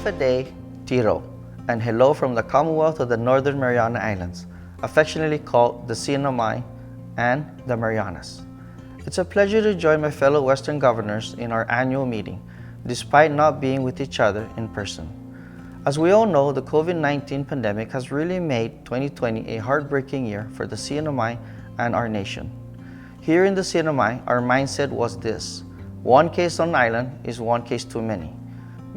Fede, Tiro, and hello from the Commonwealth of the Northern Mariana Islands, affectionately called the CMNI and the Marianas. It's a pleasure to join my fellow Western governors in our annual meeting, despite not being with each other in person. As we all know, the COVID-19 pandemic has really made 2020 a heartbreaking year for the CMNI and our nation. Here in the CMNI, our mindset was this: one case on an island is one case too many.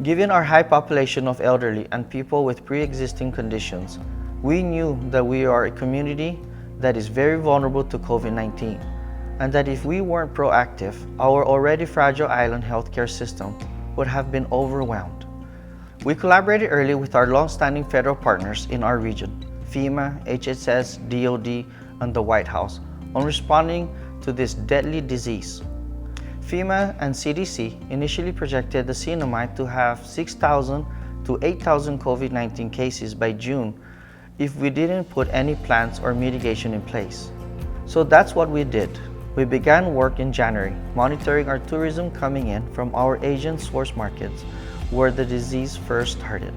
Given our high population of elderly and people with pre-existing conditions, we knew that we are a community that is very vulnerable to COVID-19, and that if we weren't proactive, our already fragile island healthcare system would have been overwhelmed. We collaborated early with our long-standing federal partners in our region, FEMA, HHS, DOD, and the White House, on responding to this deadly disease. FEMA and CDC initially projected the CMNI to have 6,000 to 8,000 COVID-19 cases by June if we didn't put any plans or mitigation in place. So that's what we did. We began work in January, monitoring our tourism coming in from our Asian source markets where the disease first started.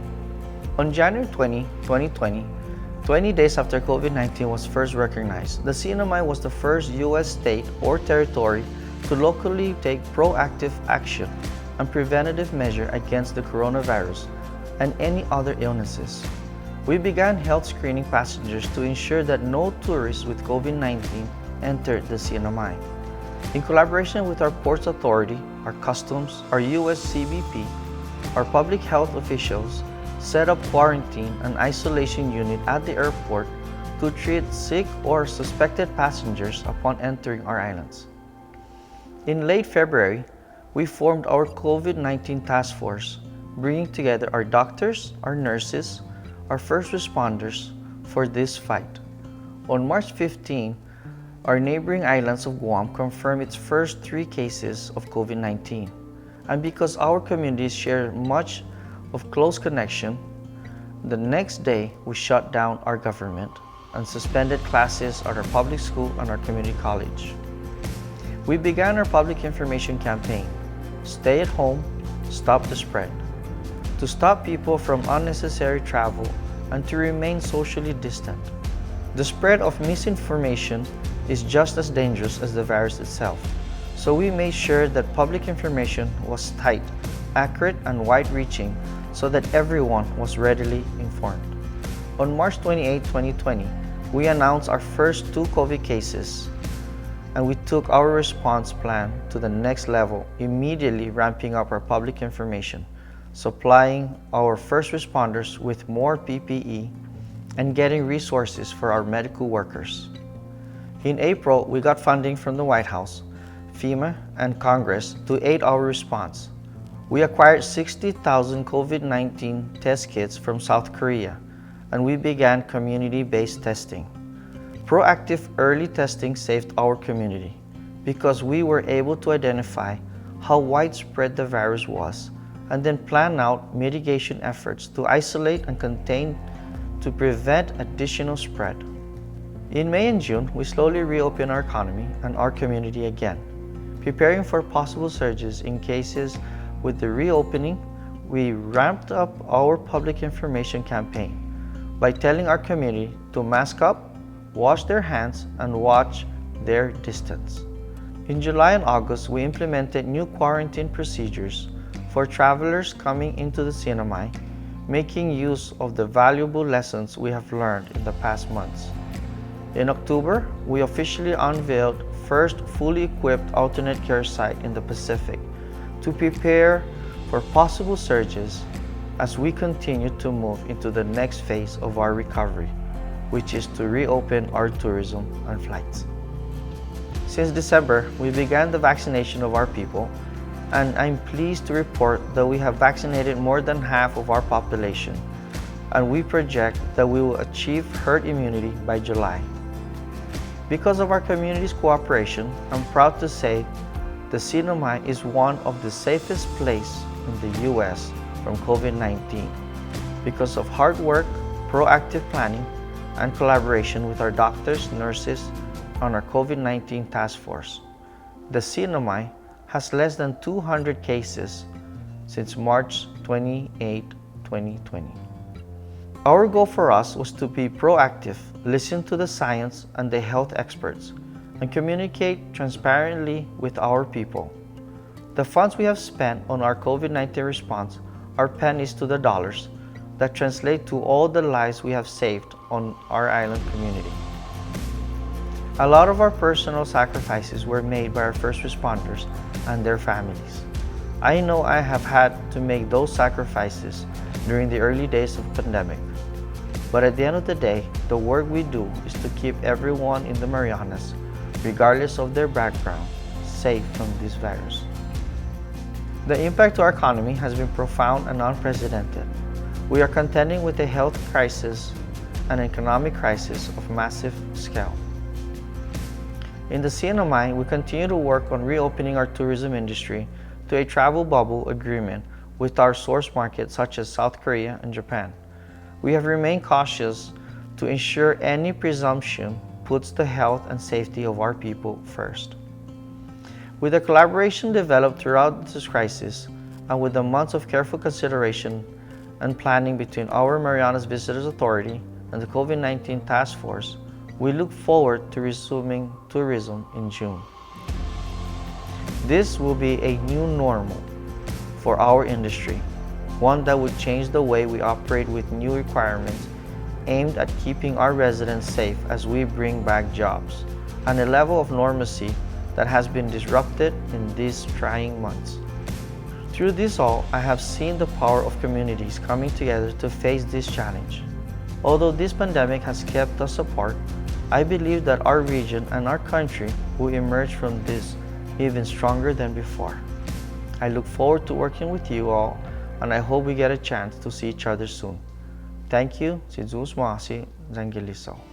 On January 20, 2020, 20 days after COVID-19 was first recognized, the CMNI was the first U.S. state or territory to locally take proactive action and preventative measure against the coronavirus and any other illnesses. We began health screening passengers to ensure that no tourists with COVID-19 entered the CMNI. In collaboration with our Ports Authority, our Customs, our U.S. CBP, our public health officials set up quarantine and isolation unit at the airport to treat sick or suspected passengers upon entering our islands. In late February, we formed our COVID-19 task force, bringing together our doctors, our nurses, our first responders for this fight. On March 15, our neighboring islands of Guam confirmed its first 3 cases of COVID-19. And because our communities share much of close connection, the next day we shut down our government and suspended classes at our public school and our community college. We began our public information campaign, Stay at Home, Stop the Spread, to stop people from unnecessary travel and to remain socially distant. The spread of misinformation is just as dangerous as the virus itself, so we made sure that public information was tight, accurate, and wide-reaching so that everyone was readily informed. On March 28, 2020, we announced our first 2 COVID cases, and we took our response plan to the next level, immediately ramping up our public information, supplying our first responders with more PPE, and getting resources for our medical workers. In April, we got funding from the White House, FEMA, and Congress to aid our response. We acquired 60,000 COVID-19 test kits from South Korea, and we began community-based testing. Proactive early testing saved our community because we were able to identify how widespread the virus was and then plan out mitigation efforts to isolate and contain to prevent additional spread. In May and June, we slowly reopened our economy and our community again. Preparing for possible surges in cases with the reopening, we ramped up our public information campaign by telling our community to mask up, wash their hands, and watch their distance. In July and August, we implemented new quarantine procedures for travelers coming into the CMNI, making use of the valuable lessons we have learned in the past months. In October, we officially unveiled first fully equipped alternate care site in the Pacific to prepare for possible surges as we continue to move into the next phase of our recovery, which is to reopen our tourism and flights. Since December, we began the vaccination of our people, and I'm pleased to report that we have vaccinated more than half of our population, and we project that we will achieve herd immunity by July. Because of our community's cooperation, I'm proud to say the CMNI is one of the safest places in the U.S. from COVID-19 because of hard work, proactive planning, and collaboration with our doctors, nurses, and our COVID-19 task force. The CMNI has less than 200 cases since March 28, 2020. Our goal for us was to be proactive, listen to the science and the health experts, and communicate transparently with our people. The funds we have spent on our COVID-19 response are pennies to the dollars that translate to all the lives we have saved on our island community. A lot of our personal sacrifices were made by our first responders and their families. I know I have had to make those sacrifices during the early days of the pandemic. But at the end of the day, the work we do is to keep everyone in the Marianas, regardless of their background, safe from this virus. The impact to our economy has been profound and unprecedented. We are contending with a health crisis and an economic crisis of massive scale. In the CMNI, we continue to work on reopening our tourism industry to a travel bubble agreement with our source markets such as South Korea and Japan. We have remained cautious to ensure any presumption puts the health and safety of our people first. With the collaboration developed throughout this crisis, and with the months of careful consideration and planning between our Marianas Visitors Authority and the COVID-19 Task Force, we look forward to resuming tourism in June. This will be a new normal for our industry, one that would change the way we operate with new requirements aimed at keeping our residents safe as we bring back jobs, and a level of normalcy that has been disrupted in these trying months. Through this all, I have seen the power of communities coming together to face this challenge. Although this pandemic has kept us apart, I believe that our region and our country will emerge from this even stronger than before. I look forward to working with you all, and I hope we get a chance to see each other soon. Thank you, si Zeus Moasi Zangiliso.